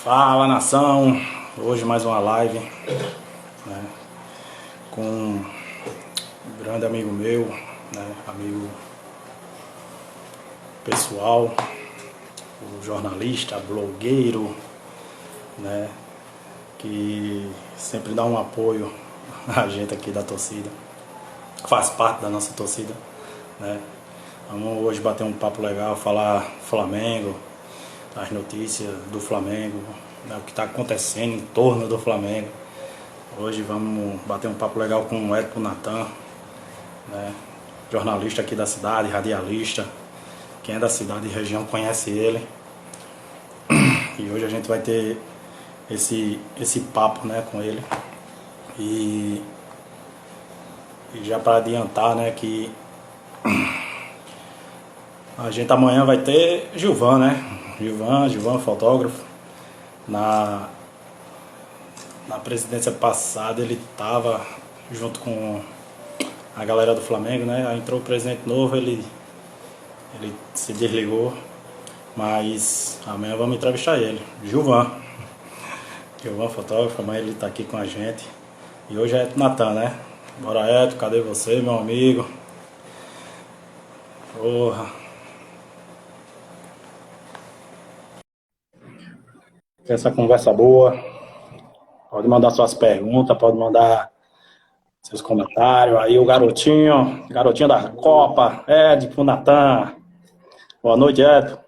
Fala, nação! Hoje mais uma live, né, com um grande amigo meu, né, amigo pessoal, o jornalista, blogueiro, né, que sempre dá um apoio a gente aqui da torcida, faz parte da nossa torcida, né. Vamos hoje bater um papo legal, falar Flamengo, as notícias do Flamengo, né, o que está acontecendo em torno do Flamengo. Hoje vamos bater um papo legal com o Edson Natan, né, jornalista aqui da cidade, radialista. Quem é da cidade e região conhece ele. E hoje a gente vai ter esse papo, né, com ele. E já para adiantar, né, que a gente amanhã vai ter Gilvan, né? Gilvan, fotógrafo. Na presidência passada ele estava junto com a galera do Flamengo, né? Aí entrou o presidente novo, ele se desligou, mas amanhã vamos entrevistar ele. Gilvan, fotógrafo, amanhã ele tá aqui com a gente. E hoje é Natan, né? Bora, Eto, cadê você, meu amigo? Porra. Essa conversa boa. Pode mandar suas perguntas, pode mandar seus comentários. Aí o garotinho da Copa, Ed, Natan. Boa noite, Ed.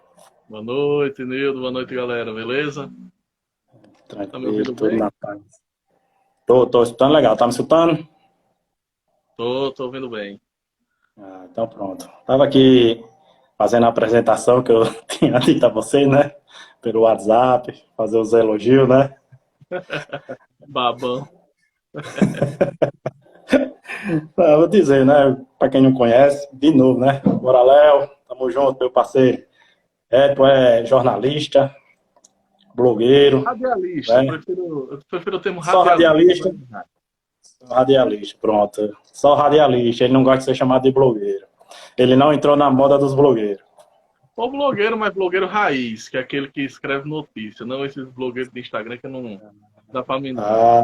Boa noite, Nildo. Boa noite, galera. Beleza? Tá me Tranquilo, ouvindo tudo bem? na paz. Tô escutando legal, tá me escutando? Tô ouvindo bem. Ah, então pronto. Tava aqui fazendo a apresentação que eu tinha dito a você, né? Pelo WhatsApp, fazer os elogios, né? Babão. Ah, vou dizer, né? Pra quem não conhece, de novo, né? Bora, Léo, tamo junto, meu parceiro. Tu é jornalista, blogueiro, Radialista. né? Eu prefiro o termo Só radialista. radialista? Só radialista, pronto. Só radialista, ele não gosta de ser chamado de blogueiro. Ele não entrou na moda dos blogueiros. Ou blogueiro, mas blogueiro raiz, que é aquele que escreve notícia. Não esses blogueiros de Instagram que não dá pra mim, não. Ah,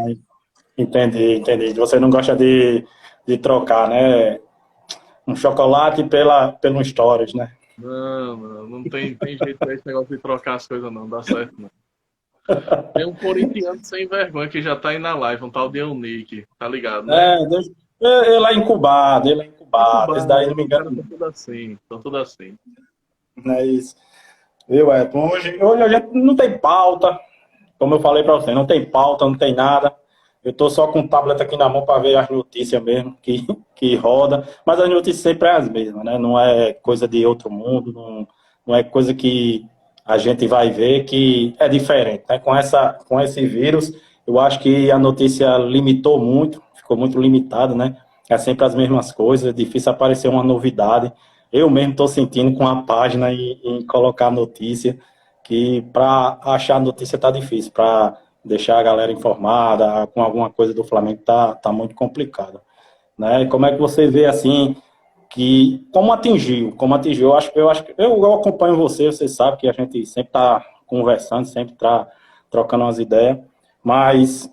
entendi. Você não gosta de trocar, né? Um chocolate pelo stories, né? Não tem jeito pra esse negócio de trocar as coisas, não. Dá certo, não. Tem um corintiano sem vergonha que já tá aí na live, um tal de Eunice, tá ligado, né? Ele é incubado, ele é incubado. Esse daí Incubado, não me os engana, caras estão tudo assim, estão tudo assim. não é isso. Viu, hoje a gente não tem pauta, como eu falei pra você, não tem pauta, não tem nada. Eu tô só com o tablet aqui na mão para ver as notícias mesmo que roda, mas as notícias sempre é as mesmas, né? Não é coisa de outro mundo, não é coisa que a gente vai ver que é diferente, né? Com esse vírus, eu acho que a notícia limitou muito, ficou muito limitada, né? É sempre as mesmas coisas, é difícil aparecer uma novidade. Eu mesmo estou sentindo com a página em colocar notícia, que para achar notícia tá difícil, para deixar a galera informada com alguma coisa do Flamengo tá muito complicado, né? Como é que você vê assim que como atingiu? Eu acompanho você sabe que a gente sempre está conversando, sempre está trocando umas ideias, mas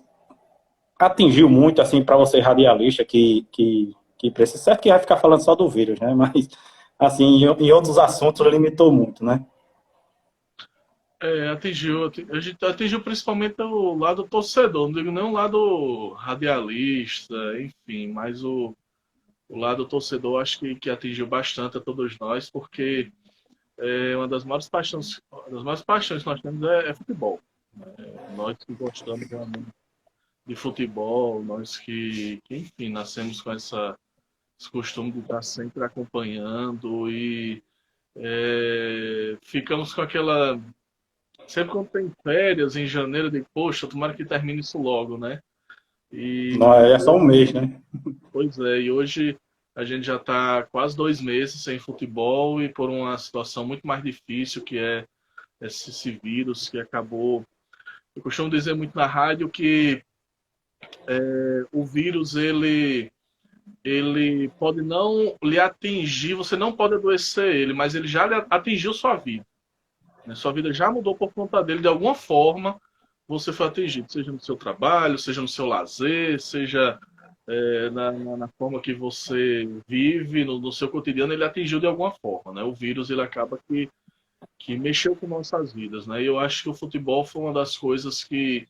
atingiu muito assim para você radialista que precisa, certo que vai ficar falando só do vírus, né? Mas assim em outros assuntos limitou muito, né? A gente atingiu principalmente o lado torcedor, não digo nem o lado radialista, enfim, mas o lado torcedor acho que atingiu bastante a todos nós, porque uma das maiores paixões que nós temos é futebol. Nós que gostamos realmente de futebol, nós enfim, nascemos com esse costume de estar sempre acompanhando e ficamos com aquela. Sempre quando tem férias em janeiro, eu digo, poxa, tomara que termine isso logo, né? Não E, é só um mês, né? pois é, e hoje a gente já está quase 2 meses sem futebol e por uma situação muito mais difícil que é esse vírus que acabou. Eu costumo dizer muito na rádio que o vírus ele pode não lhe atingir, você não pode adoecer ele, mas ele já atingiu sua vida. né? Sua vida já mudou por conta dele, de alguma forma você foi atingido, seja no seu trabalho, seja no seu lazer, seja na forma que você vive, no seu cotidiano, ele atingiu de alguma forma, né? O vírus, ele acaba que mexeu com nossas vidas, né? E eu acho que o futebol foi uma das coisas que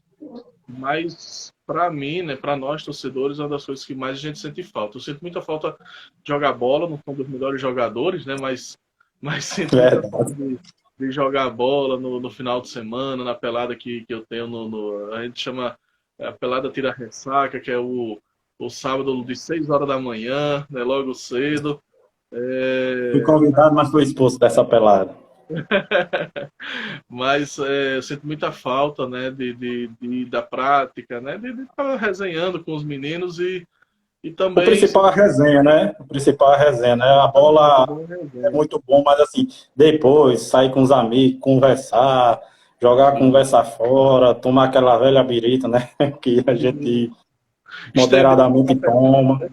mais, para mim, né, para nós torcedores, é uma das coisas que mais a gente sente falta. Eu sinto muita falta de jogar bola, não sou um dos melhores jogadores, né? Mas sinto muita falta Verdade. de jogar bola no final de semana, na pelada que eu tenho a gente chama a pelada tira ressaca, que é o sábado de 6 horas da manhã, né, logo cedo. Fui É, convidado, mas fui expulso dessa pelada. mas eu sinto muita falta, né, da prática, né, de estar resenhando com os meninos e O também principal é a resenha, né? O principal é a resenha, né? A bola é muito bom, mas assim, depois sair com os amigos, conversar, jogar a sim, conversa fora, tomar aquela velha birita, né? Que a sim. gente Estender um pouco moderadamente a pelada, toma.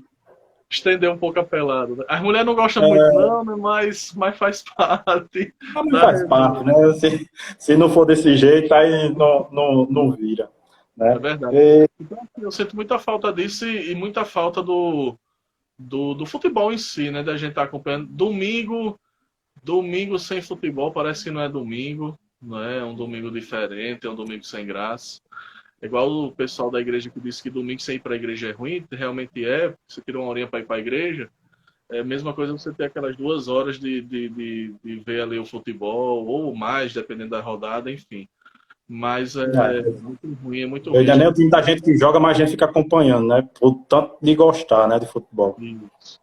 estender um pouco a pelada, né? As mulheres não gostam muito É, não, né, mas faz parte mas da faz parte, resenha. né? Se não for desse jeito, aí não vira, É né? verdade. E, Então, assim, eu sinto muita falta disso e muita falta do futebol em si, né? Da gente estar acompanhando. Domingo sem futebol parece que não é domingo, não é? É um domingo diferente, é um domingo sem graça. É igual o pessoal da igreja que disse que domingo sem ir para a igreja é ruim, realmente é, você tira uma horinha para ir para a igreja. É a mesma coisa você ter aquelas 2 horas de ver ali o futebol, ou mais, dependendo da rodada, enfim. Mas é muito eu ruim a ainda nem gente. o time da gente que joga, mas a gente fica acompanhando, né? Por tanto de gostar, né, de futebol. Isso.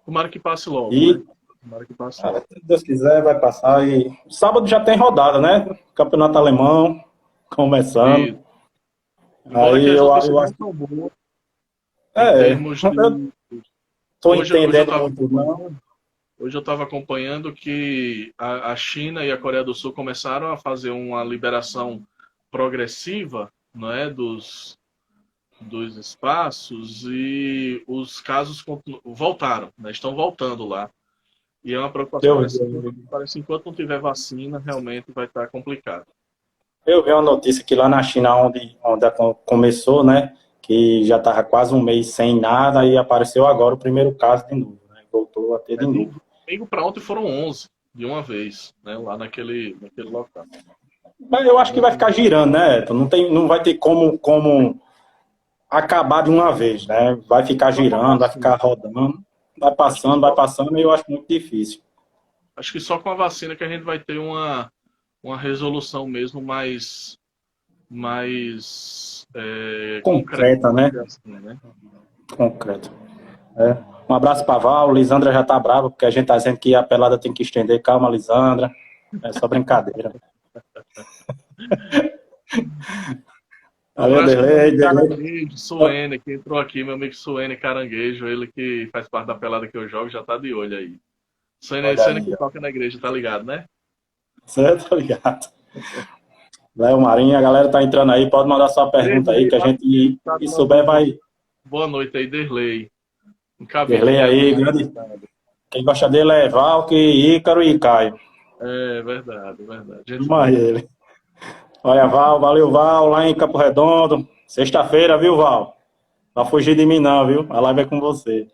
Tomara que passe logo, E né? Tomara que passe logo. se Deus quiser, vai passar. E sábado já tem rodada, né? Campeonato Alemão começando. E, embora que Aí as eu notícias não acho. são boas em É, termos eu de. tô Hoje eu entendendo estava muito, não. acompanhando, hoje eu estava acompanhando que a China e a Coreia do Sul começaram a fazer uma liberação progressiva, não é, dos espaços e os casos voltaram, né, estão voltando lá. E é uma preocupação, Eu, parece que enquanto não tiver vacina, realmente vai estar complicado. eu vi uma notícia que lá na China, começou, né? Que já estava quase um mês sem nada e apareceu agora o primeiro caso de novo, né? Voltou a ter de De novo. domingo para ontem foram 11 de uma vez, né, lá naquele local. Mas eu acho que vai ficar girando, né? Então não vai ter como acabar de uma vez, né? Vai ficar Só com a girando, vai vacina. ficar rodando, Acho que vai só, passando, e eu acho muito difícil. acho que só com a vacina que a gente vai ter uma resolução mesmo mais concreta, Concreta, vamos né? dizer assim, né? Concreta. É. Um abraço para Val. Lisandra já tá brava, porque a gente tá dizendo que a pelada tem que estender. Calma, Lisandra. É só brincadeira. Um Valeu, abraço para o meu amigo Derlei. Caranguejo, Suene, que entrou aqui, meu amigo Suene Caranguejo, ele que faz parte da pelada que eu jogo, já tá de olho aí. Olha Suene aí, que ó. toca na igreja, tá ligado, né? Certo? Obrigado. Léo Marinho, a galera tá entrando aí. Pode mandar sua pergunta aí, Derlei, que a gente, tá se souber, mandando vai. boa noite aí, Derlei. Um cabelo Derlei aí, grande. Quem gosta dele é Valk, Ícaro e Caio. É verdade, verdade. Gente Mas boa. ele. Olha, Val, valeu, Val, lá em Campo Redondo. Sexta-feira, viu, Val? Não fugir de mim, não, viu? A live é com você.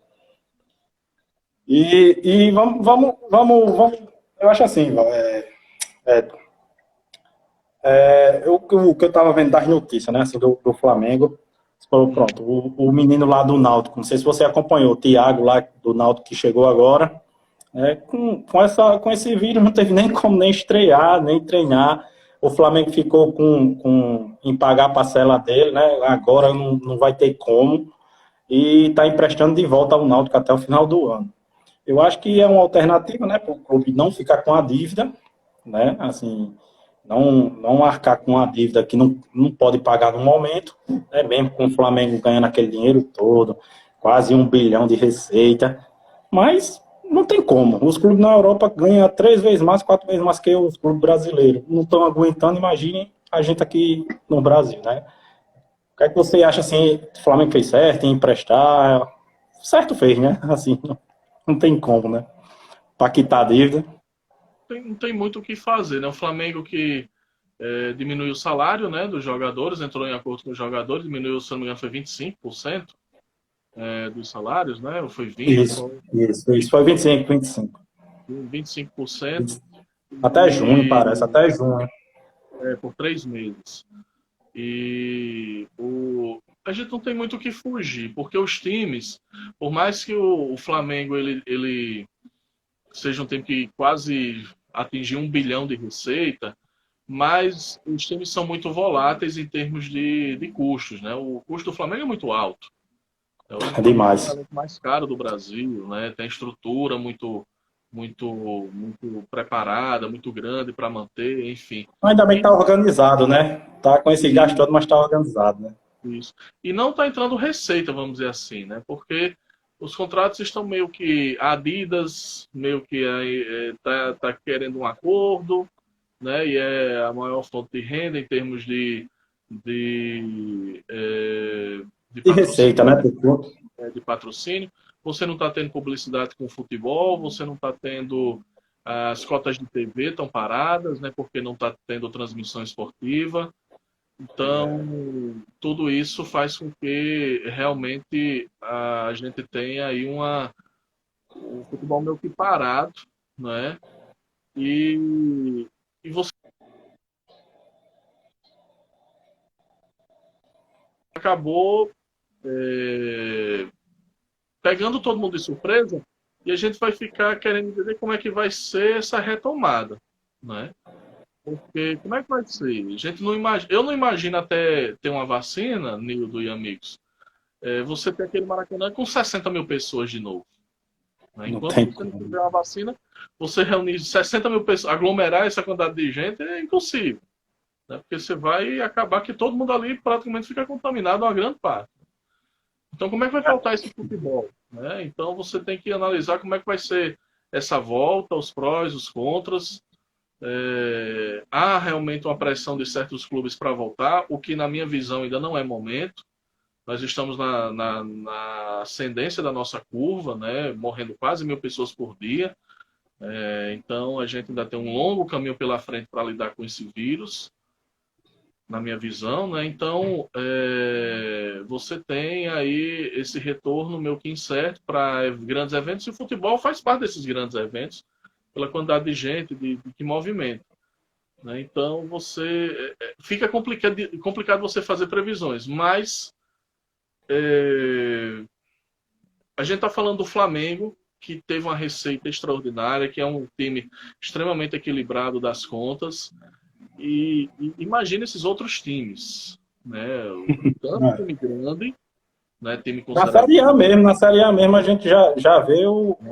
E vamos. Eu acho assim, Val. É, o que eu estava vendo das notícias, né, assim, do Flamengo. Pronto, o menino lá do Náutico, não sei se você acompanhou, o Thiago lá do Náutico que chegou agora, com esse vírus não teve nem como nem estrear, nem treinar. O Flamengo ficou em pagar a parcela dele, né? Agora não vai ter como. E está emprestando de volta ao Náutico até o final do ano. Eu acho que é uma alternativa, né, para o clube não ficar com a dívida, né? Assim, não arcar com a dívida que não pode pagar no momento, né? Mesmo com o Flamengo ganhando aquele dinheiro todo, quase 1 bilhão de receita, mas não tem como. Os clubes na Europa ganham 3 vezes mais, 4 vezes mais que os clubes brasileiros. Não estão aguentando, imagine a gente aqui no Brasil, né? O que é que você acha assim? O Flamengo fez certo em emprestar? Certo fez, né? Assim, não tem como, né? Para quitar a dívida. não tem muito o que fazer, né? O Flamengo que diminuiu o salário, né, dos jogadores, entrou em acordo com os jogadores, diminuiu, se não me engano, foi 25% dos salários, né? Ou foi 20%, Isso. Foi 25. 25%, Até junho, parece, e até junho. por 3 meses. E a gente não tem muito o que fugir, porque os times, por mais que o Flamengo ele seja um time que quase atingiu 1 bilhão de receita, mas os times são muito voláteis em termos de custos, né? O custo do Flamengo é muito alto. O É Flamengo é o demais. elenco mais caro do Brasil, né? Tem estrutura muito preparada, muito grande para manter, enfim. Ainda bem que E, tá organizado, né? Tá com esse gasto e todo, mas tá organizado, né? Isso. E não está entrando receita, vamos dizer assim, né? Porque os contratos estão meio que a Adidas, meio que tá querendo um acordo, né? E é a maior fonte de renda em termos de, é, de E receita, patrocínio, né? de patrocínio. Você não está tendo publicidade com futebol, você não está tendo as cotas de TV estão paradas, né? Porque não está tendo transmissão esportiva. Então, tudo isso faz com que realmente a gente tenha aí o futebol meio que parado, né? E você acabou pegando todo mundo de surpresa e a gente vai ficar querendo entender como é que vai ser essa retomada, né? Porque como é que vai ser? A gente não imagina, eu não imagino até ter uma vacina, Nildo e amigos, você ter aquele Maracanã com 60 mil pessoas de novo. Né? Não Enquanto tem você não como. tiver uma vacina, você reunir 60 mil pessoas, aglomerar essa quantidade de gente é impossível. Né? Porque você vai acabar que todo mundo ali praticamente fica contaminado, uma grande parte. Então, como é que vai faltar esse futebol? Né? Então, você tem que analisar como é que vai ser essa volta, os prós, os contras. Há realmente uma pressão de certos clubes para voltar, o que, na minha visão, ainda não é momento. Nós estamos na ascendência da nossa curva, né? Morrendo quase 1.000 pessoas por dia. Então, a gente ainda tem um longo caminho pela frente para lidar com esse vírus, na minha visão. Né? Então, você tem aí esse retorno meio que incerto para grandes eventos, e o futebol faz parte desses grandes eventos, pela quantidade de gente, de movimento. Né? Então, fica complicado você fazer previsões, mas a gente está falando do Flamengo, que teve uma receita extraordinária, que é um time extremamente equilibrado das contas. E imagina esses outros times. Né? Tanto É. time grande, né? Time Na considerado Série A grande, mesmo, na Série A mesmo a gente já vê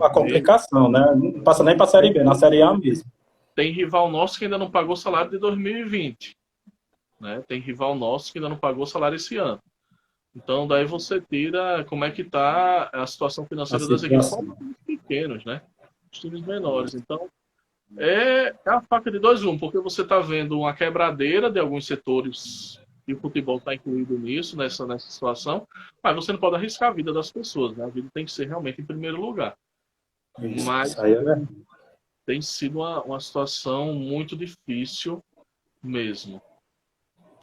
a complicação, né? Não passa nem para a Série B, na Série A mesmo. tem rival nosso que ainda não pagou salário de 2020. Né? Tem rival nosso que ainda não pagou salário esse ano. Então, daí você tira como é que está a situação A financeira das equipes, só os situação. times pequenos, né? Os times menores. Então, é a faca de dois gumes, porque você está vendo uma quebradeira de alguns setores e o futebol está incluído nisso, nessa situação, mas você não pode arriscar a vida das pessoas, né? A vida tem que ser realmente em primeiro lugar. Isso Mas aí é verdade. tem sido uma situação muito difícil mesmo.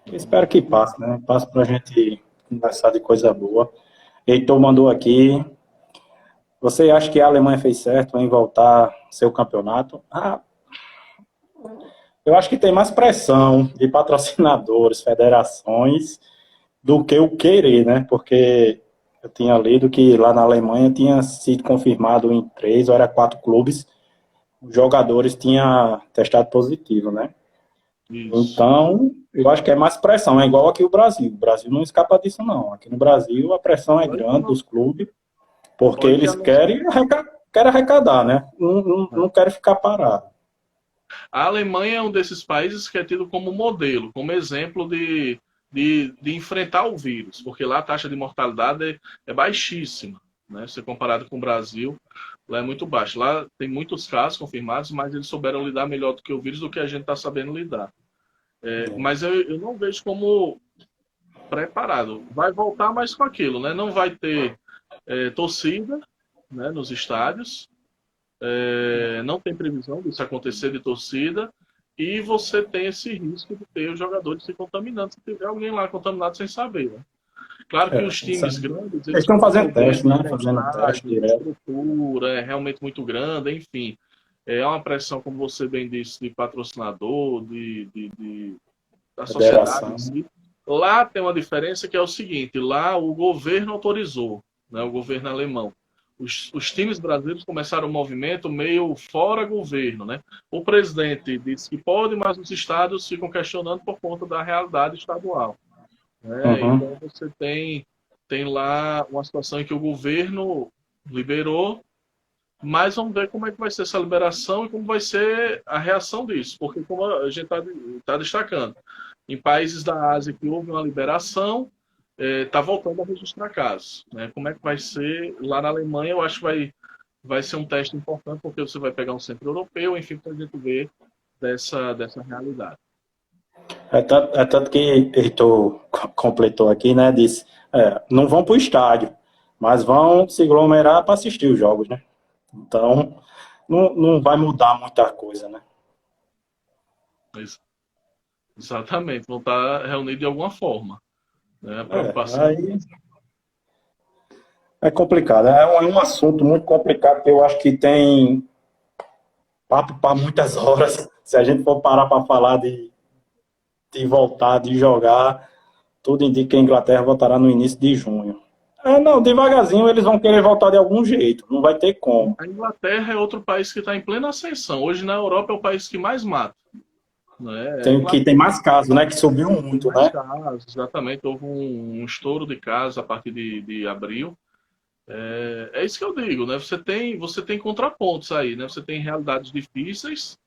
Espero que passe, né? Passe para a gente conversar de coisa boa. Heitor mandou aqui. Você acha que a Alemanha fez certo em voltar seu campeonato? Eu acho que tem mais pressão de patrocinadores, federações, do que o querer, né? Porque eu tinha lido que lá na Alemanha tinha sido confirmado em 3 ou 4 clubes, os jogadores tinham testado positivo, né? Isso. Então, eu acho que é mais pressão, é igual aqui o Brasil. O Brasil não escapa disso, não. Aqui no Brasil a pressão é grande dos clubes, porque Olha que eles querem arrecadar, né? Não querem ficar parado. a Alemanha é um desses países que é tido como modelo, como exemplo de enfrentar o vírus, porque lá a taxa de mortalidade é baixíssima, né? Se comparado com o Brasil, lá é muito baixo. Lá tem muitos casos confirmados, mas eles souberam lidar melhor do que o vírus do que a gente está sabendo lidar. Mas eu não vejo como preparado. Vai voltar mais com aquilo, né? Não vai ter torcida, né, nos estádios. não tem previsão disso acontecer de torcida, e você tem esse risco de ter os jogadores se contaminando, se tiver alguém lá contaminado sem saber, né? Claro que os times grandes, Eles eles estão têm um fazendo poder teste, né? de Fazendo teste estádio, de direto. estrutura, é realmente muito grande, enfim. É uma pressão, como você bem disse, de patrocinador, da sociedade Federação. em si. Lá tem uma diferença que é o seguinte, lá o governo autorizou, né, o governo alemão. Os times brasileiros começaram um movimento meio fora governo, né? O presidente disse que pode, mas os estados ficam questionando por conta da realidade estadual, né? Uhum. Então você tem lá uma situação em que o governo liberou, mas vamos ver como é que vai ser essa liberação e como vai ser a reação disso, porque como a gente está destacando, em países da Ásia que houve uma liberação, está voltando a registrar casos, né? Como é que vai ser lá na Alemanha? Eu acho que vai ser um teste importante, porque você vai pegar um centro europeu, enfim, para a gente ver dessa realidade. É tanto que Heitor completou aqui, né? Disse, não vão para o estádio, mas vão se aglomerar para assistir os jogos, né? Então, não vai mudar muita coisa, né? Mas, exatamente, vão estar reunidos de alguma forma, né? A preocupação é Aí é complicado. É um assunto muito complicado que eu acho que tem papo para muitas horas. Se a gente for parar para falar de voltar, de jogar, tudo indica que a Inglaterra voltará no início de junho. Não, devagarzinho eles vão querer voltar de algum jeito, não vai ter como. A Inglaterra é outro país que está em plena ascensão. Hoje na Europa é o país que mais mata, né? A Que tem Inglaterra mais casos, né? Que subiu tem muito, mais né? casos, exatamente. Houve um estouro de casos a partir de abril. É isso que eu digo, né? Você tem contrapontos aí, né? Você tem realidades difíceis,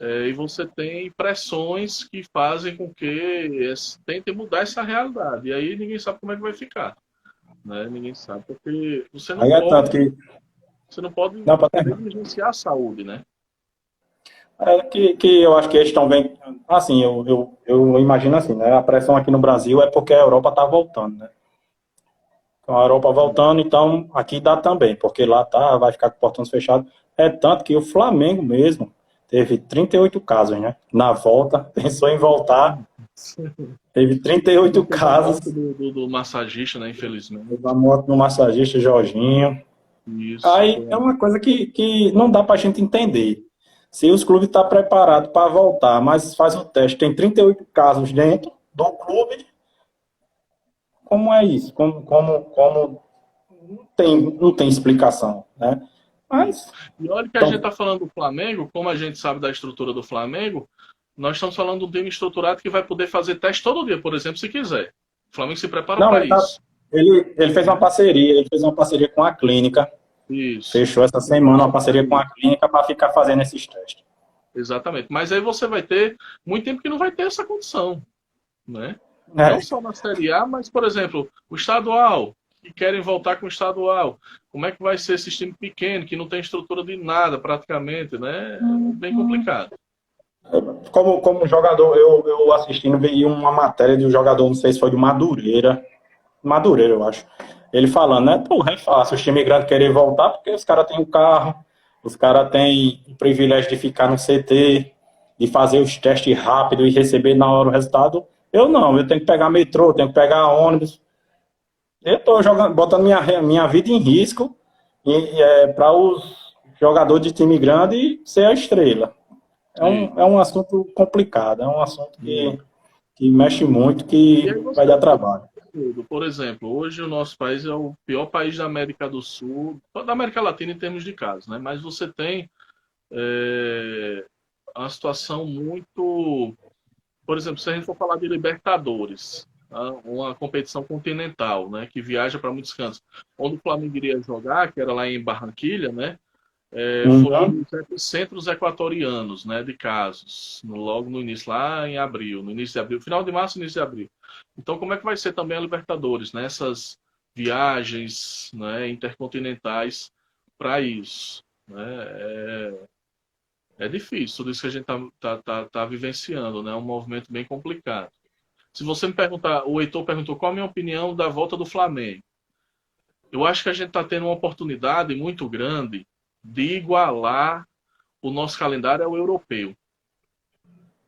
e você tem pressões que fazem com que tentem mudar essa realidade. E aí ninguém sabe como é que vai ficar, né? Ninguém sabe, porque Aí é tanto que. você não pode Não, para terminar. negligenciar a saúde, né? Que eu acho que eles estão bem. Assim, eu imagino assim, né? A pressão aqui no Brasil é porque a Europa está voltando, né? Então a Europa voltando, então aqui dá também, porque lá tá, vai ficar com portões fechados. É tanto que o Flamengo mesmo teve 38 casos, né? Na volta, pensou em voltar, teve Ainda 38 teve a morte casos. do massagista, né? Infelizmente. A morte do massagista Jorginho. Isso. Aí é uma coisa que não dá para a gente entender. Se os clubes estão preparados para voltar, mas faz o teste, tem 38 casos dentro do clube, como é isso? Como não tem explicação, né? Isso. Mas, E olha que a gente então, está falando do Flamengo, como a gente sabe da estrutura do Flamengo, nós estamos falando de um time estruturado que vai poder fazer teste todo dia, por exemplo, se quiser. O Flamengo se prepara não, para isso. ele fez uma Né? parceria, ele fez uma parceria com a clínica, Isso. fechou essa semana uma Então, é parceria com a isso. clínica para ficar fazendo esses testes. Exatamente. Mas aí você vai ter muito tempo que não vai ter essa condição. Né? Não É, só na Série A, mas, por exemplo, o estadual, que querem voltar com o estadual. Como é que vai ser esse time pequeno, que não tem estrutura de nada praticamente, né? É bem complicado. como jogador, eu assistindo, vi uma matéria de um jogador, não sei se foi de Madureira, eu acho. Ele falando, né? Porra, é fácil os times grandes querer voltar porque os caras têm o carro, os caras têm o privilégio de ficar no CT, de fazer os testes rápido e receber na hora o resultado. Eu não, eu tenho que pegar metrô, tenho que pegar ônibus. Eu estou jogando, botando minha vida em risco para os jogadores de time grande ser a estrela. É Sim. um, é um assunto complicado, é um assunto Muito. que mexe muito, E aí que vai você dar vê trabalho. tudo. Por exemplo, hoje o nosso país é o pior país da América do Sul, da América Latina em termos de casos, né? Mas você tem é, uma situação muito. Por exemplo, se a gente for falar de Libertadores, tá? Uma competição continental, né? Que viaja para muitos cantos. Onde o Flamengo iria jogar, que era lá em Barranquilha, né? Foi um Uhum. dos epicentros equatorianos, né, de casos, logo no início, lá em abril, no início de abril, final de março, início de abril. Então, como é que vai ser também a Libertadores, né, essas viagens, né, intercontinentais para isso? Né? É difícil, tudo isso que a gente tá vivenciando, né, é um movimento bem complicado. Se você me perguntar, o Heitor perguntou qual a minha opinião da volta do Flamengo. Eu acho que a gente está tendo uma oportunidade muito grande de igualar o nosso calendário ao europeu.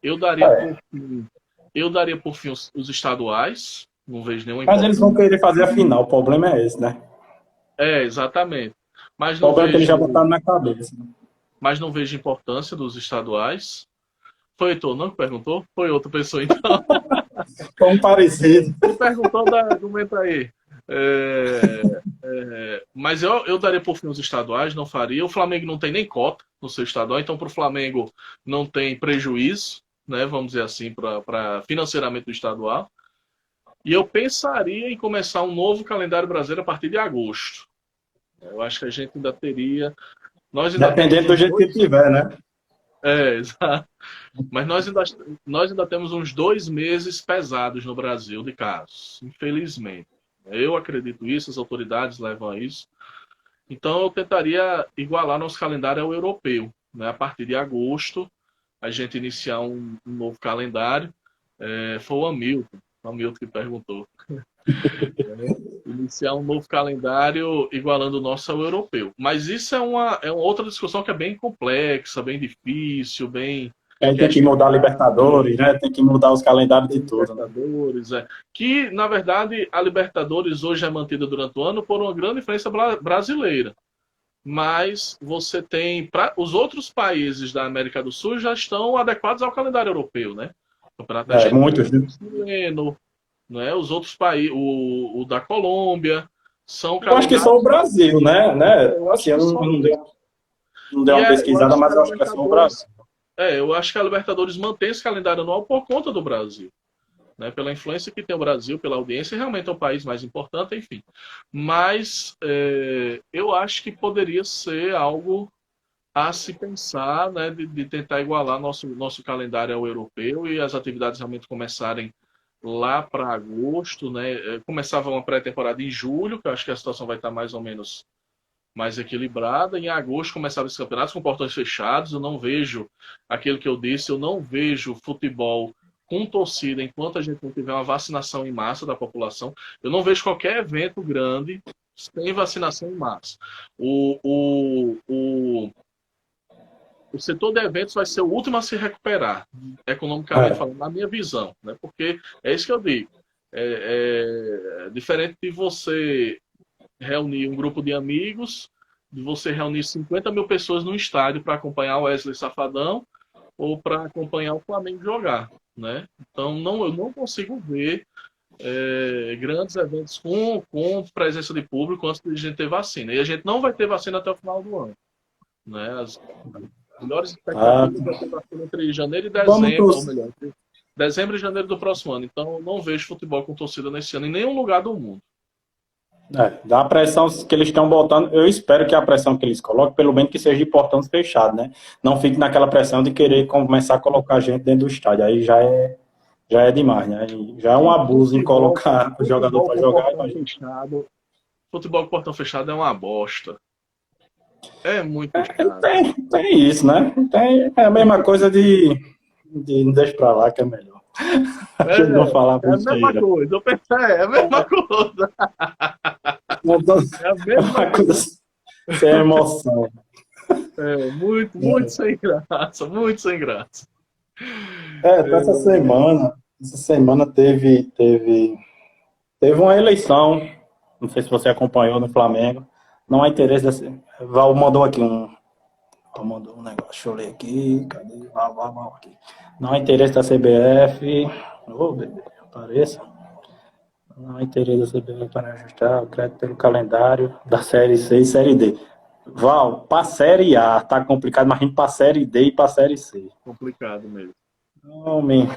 Eu daria por fim os estaduais, não vejo nenhuma Mas eles vão importância. querer fazer a final, o problema é esse, né? Exatamente. Mas O não problema é que eles já vejo, botaram na cabeça. mas não vejo importância dos estaduais. Foi Heitor, não que perguntou? Foi outra pessoa, então. Como parecido. Me perguntou da argumento aí. Mas eu daria por fim os estaduais, não faria. O Flamengo não tem nem cota no seu estadual, então para o Flamengo não tem prejuízo, né, vamos dizer assim, para financeiramente do estadual. E eu pensaria em começar um novo calendário brasileiro a partir de agosto. Eu acho que a gente ainda teria. Nós ainda Dependendo do temos jeito que tiver, né? exato. Mas nós ainda temos uns 2 meses pesados no Brasil de casos, infelizmente. Eu acredito isso, as autoridades levam a isso. Então eu tentaria igualar nosso calendário ao europeu. Né? A partir de agosto, a gente iniciar um novo calendário. Foi o Hamilton que perguntou. Iniciar um novo calendário igualando o nosso ao europeu. Mas isso é uma outra discussão que é bem complexa, bem difícil, bem... Aí tem que mudar a Libertadores, né? Tem que mudar os calendários de tudo. Né? Libertadores, que, na verdade, a Libertadores hoje é mantida durante o ano por uma grande influência brasileira. Mas você tem... Os outros países da América do Sul já estão adequados ao calendário europeu, né? O Campeonato Argentino, muitos, né? chileno, não é? Os outros países, o da Colômbia, são Eu acho que só o Brasil, né? Assim, eu não dei uma pesquisada, mas eu acho que é só o Brasil. Eu acho que a Libertadores mantém esse calendário anual por conta do Brasil. Né? Pela influência que tem o Brasil, pela audiência, realmente é o país mais importante, enfim. Mas eu acho que poderia ser algo a se pensar, né? De tentar igualar nosso calendário ao europeu e as atividades realmente começarem lá para agosto, né? Começava uma pré-temporada em julho, que eu acho que a situação vai estar mais ou menos mais equilibrada. Em agosto começavam os campeonatos com portões fechados. Eu não vejo aquilo que eu disse, eu não vejo futebol com torcida enquanto a gente não tiver uma vacinação em massa da população. Eu não vejo qualquer evento grande sem vacinação em massa. O setor de eventos vai ser o último a se recuperar, economicamente falando, na minha visão. Né? Porque é isso que eu digo. Diferente de você reunir um grupo de amigos, de você reunir 50 mil pessoas no estádio para acompanhar o Wesley Safadão ou para acompanhar o Flamengo jogar. Né? Então, eu não consigo ver grandes eventos com presença de público antes de a gente ter vacina. E a gente não vai ter vacina até o final do ano. Né? As melhores expectativas vai ter vacina entre janeiro e dezembro, ou melhor, entre dezembro e janeiro do próximo ano. Então, eu não vejo futebol com torcida nesse ano em nenhum lugar do mundo. Da pressão que eles estão botando, eu espero que a pressão que eles coloquem, pelo menos que seja de portões fechados, né? Não fique naquela pressão de querer começar a colocar gente dentro do estádio. Aí já é demais, né? Já é um abuso em colocar o jogador para jogar. Futebol com portão fechado é uma bosta. É muito chato. Tem isso, né? É a mesma coisa de deixa pra lá que é melhor. Não falar é a mesma coisa. Eu pensei, é a mesma coisa. É a mesma coisa sem emoção. Muito sem graça, muito sem graça. Essa semana teve uma eleição, não sei se você acompanhou no Flamengo, não há interesse desse... Val mandou aqui mandou um negócio, deixa eu ler aqui, cadê? Val aqui. Não há interesse da CBF, apareça. Não há interesse da CBF para ajustar o crédito pelo calendário da Série C e Série D. Val, para a Série A tá complicado, mas para a Série D e para a Série C. Complicado mesmo. Homem,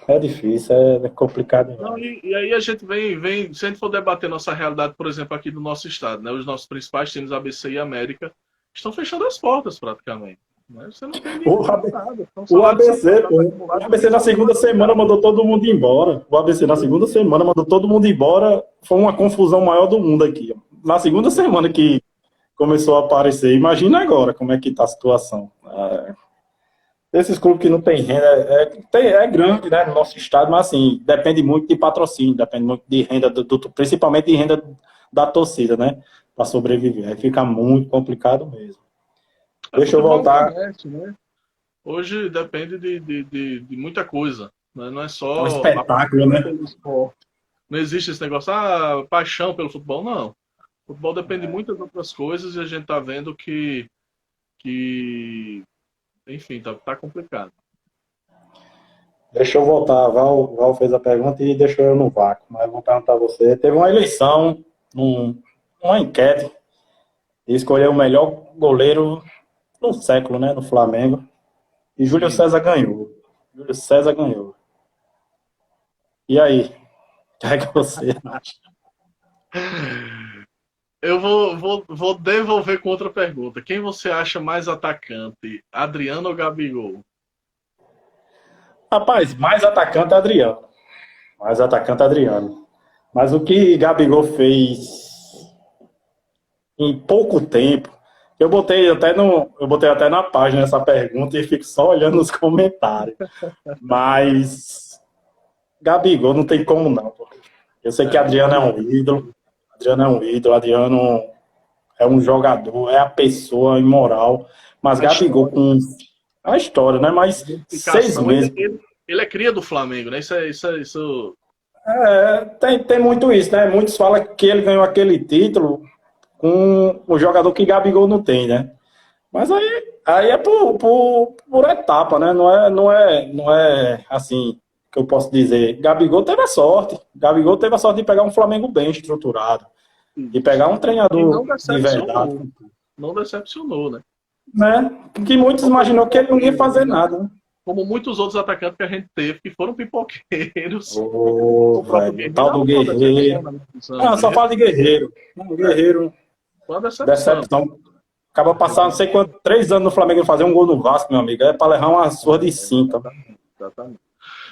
é difícil, é complicado. Não, e aí a gente vem, se a gente for debater nossa realidade, por exemplo, aqui do nosso estado, né? Os nossos principais times, ABC e América, estão fechando as portas praticamente. Né? Você não tem nada. O ABC na segunda semana mandou todo mundo embora. O ABC na segunda semana mandou todo mundo embora. Foi uma confusão maior do mundo aqui. Na segunda semana que começou a aparecer. Imagina agora como é que está a situação. Esses clubes que não têm renda é grande, né, no nosso estado, mas assim, depende muito de patrocínio, depende muito de renda, principalmente de renda da torcida, né, para sobreviver. Aí fica muito complicado mesmo. Deixa eu Futebol voltar. internet, né? Hoje depende de muita coisa, né? Não é É um só a espetáculo, paixão né? pelo esporte. Não existe esse negócio, paixão pelo futebol, não. O futebol depende de muitas outras coisas e a gente tá vendo que enfim, tá complicado. Deixa eu voltar. Val fez a pergunta e deixou eu no vácuo. Mas eu vou perguntar a você. Teve uma eleição, uma enquete, e escolheu o melhor goleiro no século, né? No Flamengo. E Júlio Sim. César ganhou. Júlio César ganhou. E aí? O que é que você acha? Eu vou devolver com outra pergunta. Quem você acha mais atacante, Adriano ou Gabigol? Rapaz, mais atacante é Adriano. Mais atacante é Adriano. Mas o que Gabigol fez em pouco tempo, eu botei até na página essa pergunta e fico só olhando os comentários. Mas Gabigol não tem como não. Pô. Eu sei que É, Adriano é um ídolo. Adriano é um ídolo. Adriano é um jogador, é a pessoa imoral. Mas a Gabigol história, com a história, né? a Mas seis identificação, meses. ele é cria do Flamengo, né? Isso. É, tem muito isso, né? Muitos falam que ele ganhou aquele título com o jogador que Gabigol não tem, né? Mas aí é por etapa, né? Não é assim que eu posso dizer. Gabigol teve a sorte. Gabigol teve a sorte de pegar um Flamengo bem estruturado, de pegar um E treinador não de verdade, decepcionou. Não decepcionou, né? né? Que muitos Como imaginou que ele não ia pipoqueiro, fazer né? nada, né? Como muitos outros atacantes que a gente teve, que foram pipoqueiros. Ô, O próprio velho, o tal Guerreiro do foi uma decepção, Guerreiro. na minha visão. Não, só Guerreiro fala de Guerreiro. Não, Guerreiro, foi uma decepção. decepção. Acaba passando não sei quanto, 3 anos no Flamengo e fazer um gol no Vasco, meu amigo. É para levar uma surra de cinta. Exatamente, exatamente.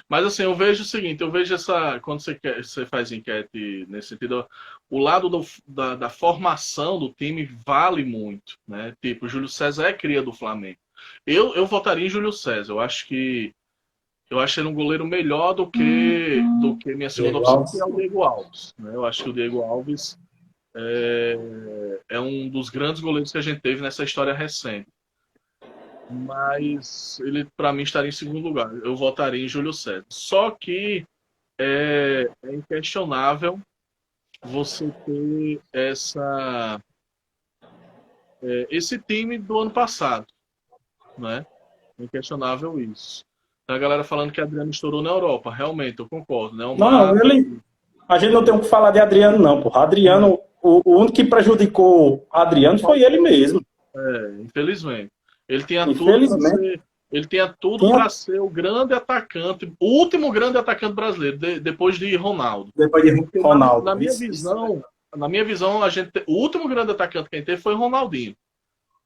Mas assim, eu vejo o seguinte, eu vejo essa. Quando você faz enquete nesse sentido, o lado da formação do time vale muito. Né? Tipo, o Júlio César é cria do Flamengo. Eu votaria em Júlio César. Eu acho ele um goleiro melhor do que minha segunda Diego opção, que é Alves. o Diego Alves. Né? Eu acho que o Diego Alves é um dos grandes goleiros que a gente teve nessa história recente. Mas ele, para mim, estaria em segundo lugar. Eu votaria em Júlio César. Só que é inquestionável você ter esse time do ano passado, né? É inquestionável isso. Tem a galera falando que Adriano estourou na Europa. Realmente, eu concordo, né? O Não, Mata. a gente não tem o que falar de Adriano, não, porra. Adriano, o único que prejudicou Adriano foi ele mesmo. Infelizmente. Ele tinha tudo para Infelizmente, ser. Ele tinha tudo tinha, para ser o grande atacante, o último grande atacante brasileiro, depois de Ronaldo. depois de Porque na Ronaldo. minha visão, o último grande atacante que a gente teve foi Ronaldinho,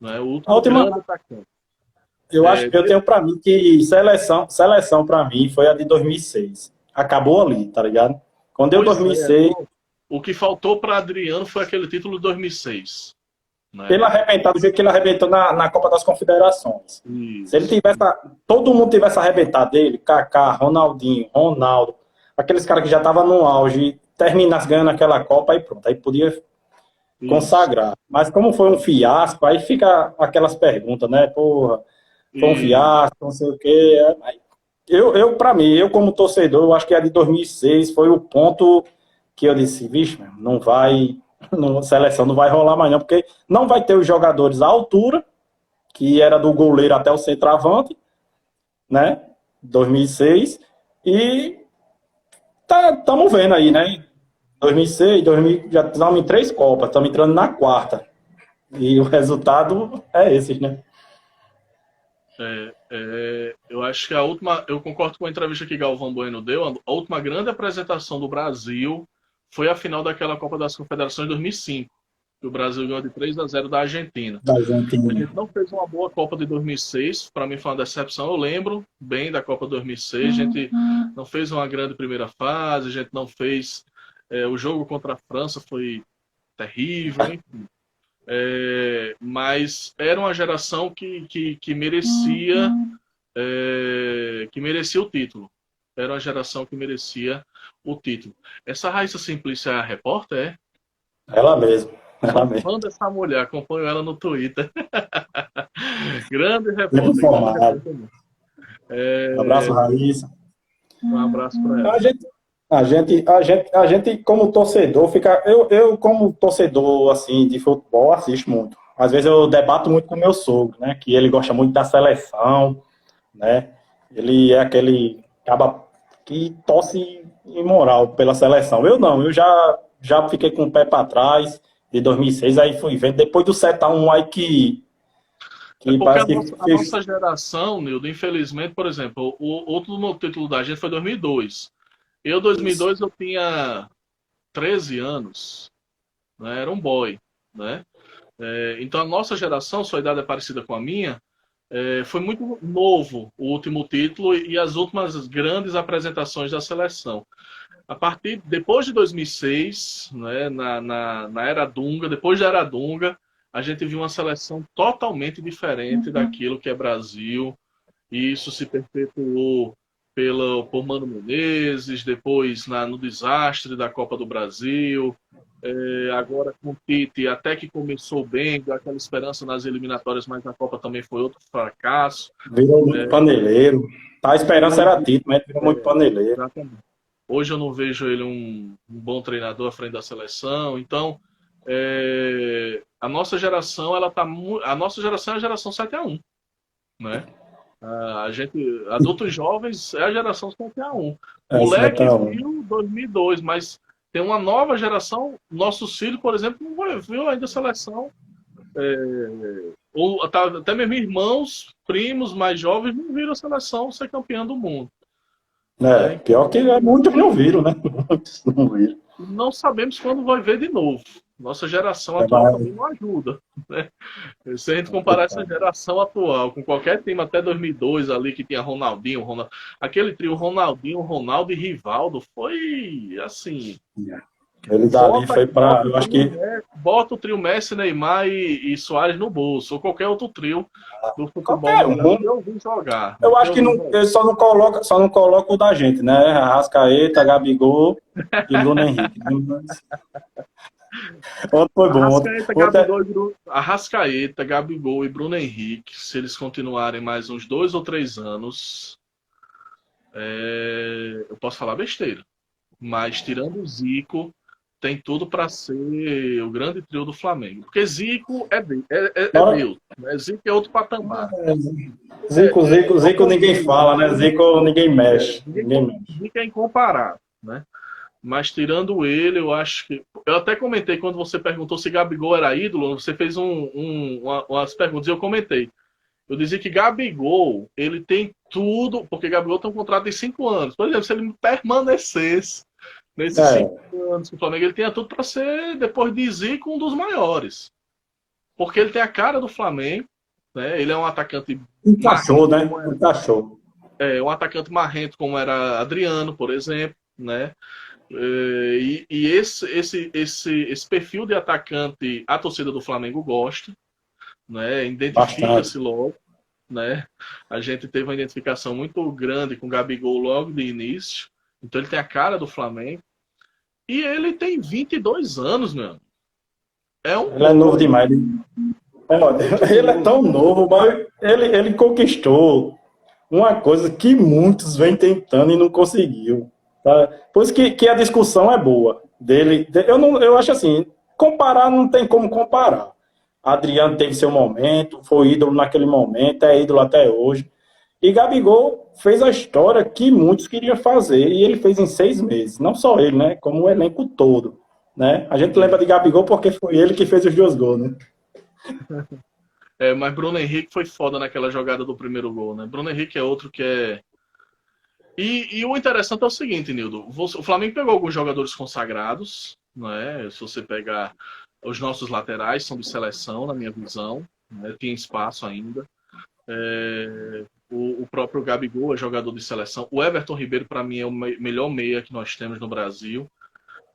né? O A último última, grande atacante. eu acho, É, eu tenho pra mim que seleção para mim foi a de 2006. Acabou ali, tá ligado? Quando deu pois é, 2006, o que faltou para Adriano foi aquele título de 2006, né? ele arrebentar do jeito que ele arrebentou na Copa das Confederações. Se ele Isso. tivesse, todo mundo tivesse arrebentado dele, Kaká, Ronaldinho, Ronaldo, aqueles caras que já estavam no auge, terminasse ganhando aquela Copa, aí pronto, aí podia Isso. consagrar. Mas como foi um fiasco, aí fica aquelas perguntas, né? Porra, foi um E fiasco, não sei o quê. Para mim, eu como torcedor, eu acho que a de 2006 foi o ponto que eu disse, vixe, meu, não vai, seleção não vai rolar mais não, porque não vai ter os jogadores à altura, que era do goleiro até o centroavante, né? 2006, e estamos vendo aí, né? 2006, 2000, já estamos em 3 Copas, estamos entrando na quarta. E o resultado é esse, né? eu acho que eu concordo com a entrevista que Galvão Bueno deu, a última grande apresentação do Brasil foi a final daquela Copa das Confederações de 2005, que o Brasil ganhou de 3-0 da Argentina. Da A Argentina. gente não fez uma boa Copa de 2006, para mim foi uma decepção. Eu lembro bem da Copa de 2006, a gente não fez uma grande primeira fase, a gente não fez. O jogo contra a França foi terrível, enfim. Mas era uma geração que merecia o título. Era uma geração que merecia o título. Essa Raíssa Simplícia é a repórter, é? Ela mesma. Sou Amém. fã dessa mulher, acompanho ela no Twitter. Grande Sempre repórter, grande informado. repórter. Um abraço, Raíssa. Um abraço para ela. A gente, a gente, como torcedor, fica. Eu, como torcedor, assim, de futebol, assisto muito. Às vezes eu debato muito com meu sogro, né? Que ele gosta muito da seleção, né? Ele é aquele caba que torce imoral pela seleção. Eu não, eu já fiquei com o pé para trás de 2006, aí fui vendo. Depois do 7-1 aí É que porque parece que a nossa geração, Nildo, infelizmente, por exemplo, o outro no título da gente foi 2002. Eu, isso. 2002, eu tinha 13 anos, né? Era um boy, né? Então a nossa geração, sua idade é parecida com a minha, foi muito novo o último título e as últimas grandes apresentações da seleção. A partir depois de 2006, né, na era Dunga, depois da era Dunga, a gente viu uma seleção totalmente diferente daquilo que é Brasil. E isso se perpetuou por Mano Menezes, depois no desastre da Copa do Brasil. Agora com o Tite, até que começou bem, deu aquela esperança nas eliminatórias, mas na Copa também foi outro fracasso. Virou muito paneleiro. Tá, a esperança era Tito, mas virou muito paneleiro. Exatamente. Hoje eu não vejo ele um bom treinador à frente da seleção. Então, a nossa geração, a nossa geração é a geração 7-1, né? A gente, adultos jovens, é a geração 7-1. É, Moleque 7-1. viu 2002, mas tem uma nova geração. Nossos filhos, por exemplo, não viu ainda a seleção. Ou até mesmo irmãos, primos mais jovens não viram a seleção ser campeã do mundo. Né? Pior que muitos não viram, né? Muitos não viram. Não sabemos quando vai ver de novo. Nossa geração É, atual também não ajuda. Né? Se a gente comparar essa geração atual com qualquer time até 2002 ali que tinha Ronaldinho, aquele trio Ronaldinho, Ronaldo e Rivaldo foi assim. Ele dali foi para. Eu acho que. Bota o trio Messi, Neymar e Soares no bolso, ou qualquer outro trio do futebol Qualquer mundial que eu vi jogar. Eu acho que não, ele só não coloca o da gente, né? Arrascaeta, Gabigol e Bruno Henrique. Outro foi bom. Arrascaeta, Gabigol e Bruno Henrique, se eles continuarem mais uns 2 ou 3 anos, eu posso falar besteira. Mas tirando o Zico, tem tudo para ser o grande trio do Flamengo. Porque Zico é Deus. Né? Zico é outro patamar. Zico ninguém fala, né? Zico ninguém mexe. Zico é incomparável, né? Mas tirando ele, eu acho que... Eu até comentei quando você perguntou se Gabigol era ídolo, você fez umas perguntas e eu comentei. Eu dizia que Gabigol, ele tem tudo, porque Gabigol tem um contrato de 5 anos. Por exemplo, se ele permanecesse nesses 5 anos com o Flamengo, ele tinha tudo para ser, depois de Zico, um dos maiores. Porque ele tem a cara do Flamengo, né? Ele é um atacante... Encaixou, né? Encaixou. Um atacante marrento, como era Adriano, por exemplo, né? E esse perfil de atacante a torcida do Flamengo gosta, né? Identifica-se logo, né? A gente teve uma identificação muito grande com o Gabigol logo de início, então ele tem a cara do Flamengo e ele tem 22 anos, meu. Ele é novo demais. Ele é tão novo, mas ele conquistou uma coisa que muitos vêm tentando e não conseguiu. Tá? Por isso que a discussão é boa. Eu acho assim, comparar não tem como comparar. Adriano teve seu momento, foi ídolo naquele momento, é ídolo até hoje. E Gabigol fez a história que muitos queriam fazer, e ele fez em 6 meses. Não só ele, né? Como o elenco todo. Né? A gente lembra de Gabigol porque foi ele que fez os 2 gols, né? Mas Bruno Henrique foi foda naquela jogada do primeiro gol, né? Bruno Henrique é outro que é... E o interessante é o seguinte, Nildo. O Flamengo pegou alguns jogadores consagrados, né? Se você pegar os nossos laterais, são de seleção, na minha visão. Né? Tem espaço ainda. O próprio Gabigol é jogador de seleção. O Everton Ribeiro, para mim, é o melhor meia que nós temos no Brasil.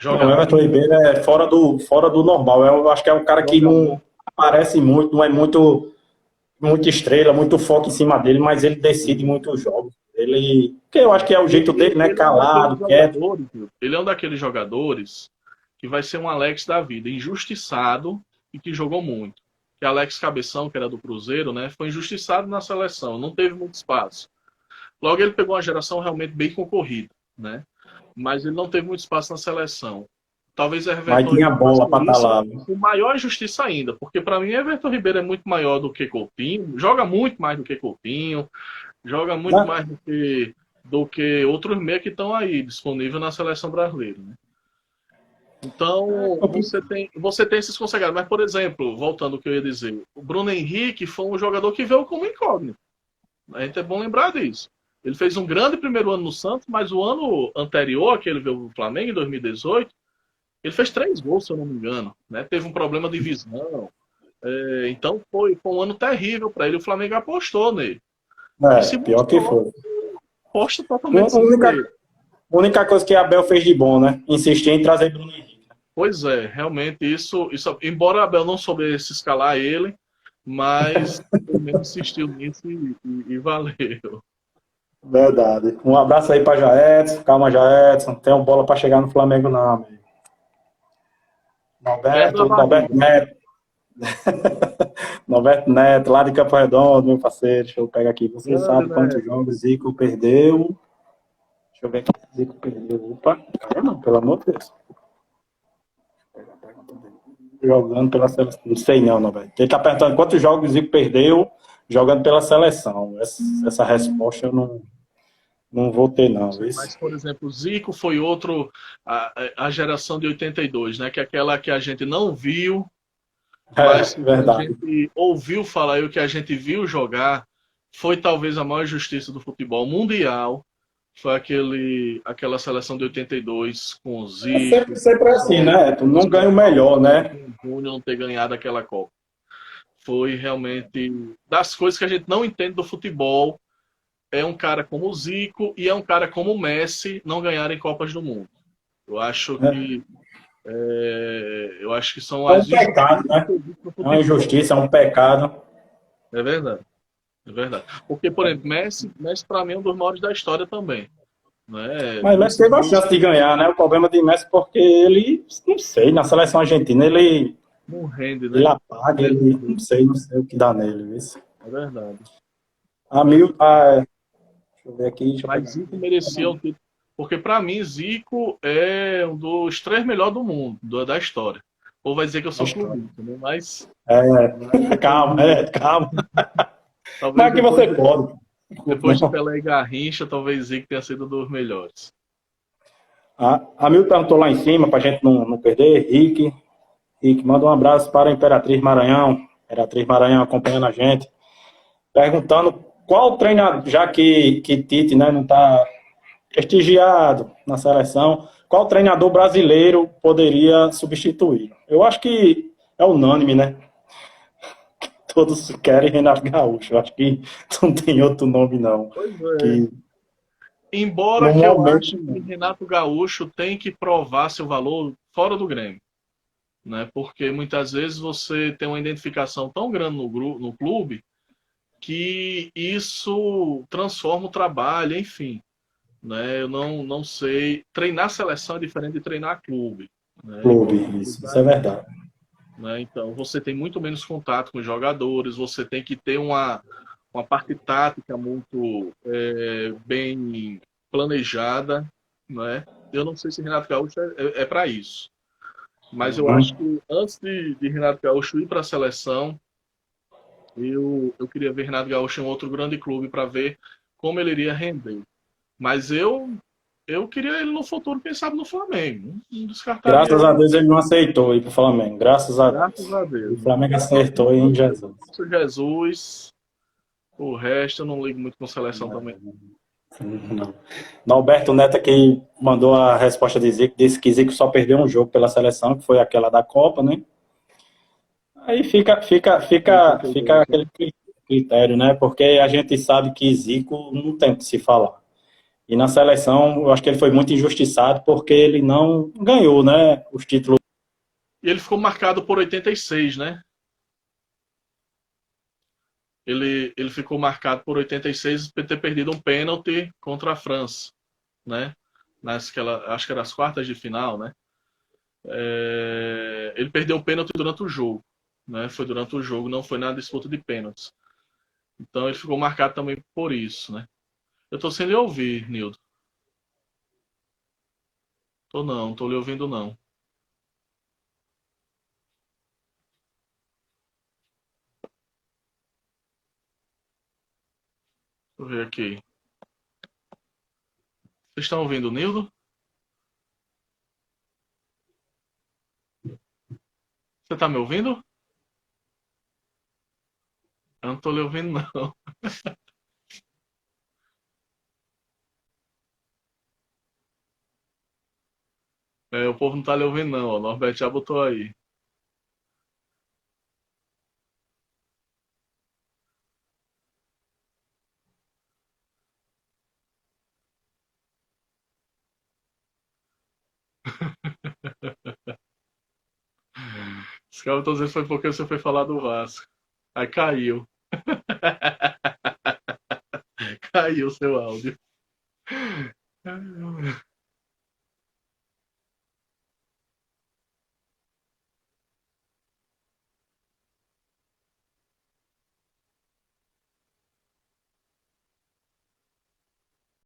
O Everton Ribeiro é fora do normal. Eu acho que é um cara que não aparece muito, não é muito estrela, muito foco em cima dele, mas ele decide muitos jogos. Que eu acho que é o jeito dele, né? Calado, quieto. Ele é um daqueles jogadores que vai ser um Alex da vida, injustiçado e que jogou muito. Que Alex Cabeção, que era do Cruzeiro, né, foi injustiçado na seleção, não teve muito espaço. Logo, ele pegou uma geração realmente bem concorrida, né? Mas ele não teve muito espaço na seleção. Talvez Mas Everton tinha Ribeiro bola para estar isso lá. com maior injustiça ainda, porque para mim Everton Ribeiro é muito maior do que Coutinho, joga muito mais do que Coutinho, joga muito Né? mais do que outros meia que estão aí disponíveis na seleção brasileira, né? Então, você tem esses consagrados. Mas, por exemplo, voltando ao que eu ia dizer, o Bruno Henrique foi um jogador que veio como incógnito. A gente é bom lembrar disso. Ele fez um grande primeiro ano no Santos, mas o ano anterior, que ele veio no Flamengo, em 2018, ele fez 3 gols, se eu não me engano. Né? Teve um problema de visão. Então foi um ano terrível para ele. O Flamengo apostou nele. E se Pior que mostrou foi. aposta A totalmente sem única, nele. única coisa que Abel fez de bom, né? Insistir em trazer Bruno Henrique. Pois é, realmente isso, embora Abel não soubesse escalar ele, mas pelo menos insistiu nisso e valeu. Verdade. Um abraço aí para Jaedson. Calma, Jaedson. Tem uma bola para chegar no Flamengo, não, amigo. É da Norberto barriga. Neto. Norberto Neto, lá de Campo Redondo, meu parceiro. Deixa eu pegar aqui. Você Grande, sabe né? quantos jogos Zico perdeu? Deixa eu ver aqui. Zico perdeu. Opa, não, pelo amor de Deus. Jogando pela seleção. Não sei não, velho. Ele tá perguntando quantos jogos o Zico perdeu jogando pela seleção. Essa resposta eu não vou ter, não. Mas, Isso. por exemplo, o Zico foi outro, a geração de 82, né? Que é aquela que a gente não viu, mas que a Verdade. gente ouviu falar e o que a gente viu jogar foi talvez a maior justiça do futebol mundial. Foi aquela seleção de 82 com o É Zico, sempre assim, né? Tu não ganha o melhor, né? com o Júnior não ter ganhado aquela Copa. Foi realmente das coisas que a gente não entende do futebol. É um cara como o Zico e é um cara como o Messi não ganharem Copas do Mundo. Eu acho que são É um as pecado, injustiças né? que existe no É uma futebol. injustiça, é um pecado. É verdade, é verdade. Porque, por exemplo, Messi para mim é um dos maiores da história também. Né? Mas Messi teve a chance de ganhar, né? O problema de Messi é porque ele, não sei, na seleção argentina Não rende, ele né? apaga, ele, não sei o que dá nele. Isso. É verdade. Deixa eu ver aqui, deixa eu Mas pegar. Zico merecia um título. Porque, para mim, Zico é um dos 3 melhores do mundo, da história. Ou vai dizer que eu sou clubista, né? Mas Calma, calma. talvez Mas que você pode. depois de Pelé e Garrincha, talvez Zico tenha sido um dos melhores. A Mil perguntou lá em cima, para a gente não perder. Rick, manda um abraço para a Imperatriz Maranhão. Imperatriz Maranhão acompanhando a gente. Perguntando qual treinador, já que Tite, né, não está prestigiado na seleção, qual treinador brasileiro poderia substituir? Eu acho que é unânime, né? Todos querem Renato Gaúcho. Eu acho que não tem outro nome, não. Pois é. Que, Embora no que eu acho momento, que Renato Gaúcho tem que provar seu valor fora do Grêmio. Né? Porque muitas vezes você tem uma identificação tão grande no clube que isso transforma o trabalho, enfim. Né? Eu não sei. Treinar seleção é diferente de treinar clube. Né? clube, isso é verdade. Né? Então, você tem muito menos contato com os jogadores, você tem que ter uma parte tática muito bem planejada. Né? Eu não sei se Renato Gaúcho é para isso. Mas eu acho Uhum. que antes de Renato Gaúcho ir para a seleção, eu queria ver Renato Gaúcho em outro grande clube para ver como ele iria render. Mas eu queria ele no futuro, quem sabe no Flamengo. Não descartaria Graças a ele. Deus ele não aceitou ir para o Flamengo. Graças a Graças Deus. a O Deus. Flamengo acertou em Jesus. Jesus, o resto eu não ligo muito com seleção também. Não. Norberto Neto aqui mandou a resposta de Zico, disse que Zico só perdeu um jogo pela seleção, que foi aquela da Copa, né? Aí fica 82, né? aquele critério, né? Porque a gente sabe que Zico não tem o que se falar. E na seleção, eu acho que ele foi muito injustiçado porque ele não ganhou, né? Os títulos. E ele ficou marcado por 86, né? Ele ficou marcado por 86 por ter perdido um pênalti contra a França, né? Acho que era as quartas de final, né? Ele perdeu o pênalti durante o jogo, né? Foi durante o jogo, não foi na disputa de pênaltis. Então ele ficou marcado também por isso, né? Eu tô sem lhe ouvir, Nildo. Tô não, tô lhe ouvindo não. Deixa eu ver aqui. Vocês estão ouvindo o Nildo? Você tá me ouvindo? Eu não tô lhe ouvindo não. O povo não tá lhe ouvindo não, ó. O Norberto já botou aí. Os caras estão dizendo que foi porque você foi falar do Vasco. Aí caiu. Caiu o seu áudio.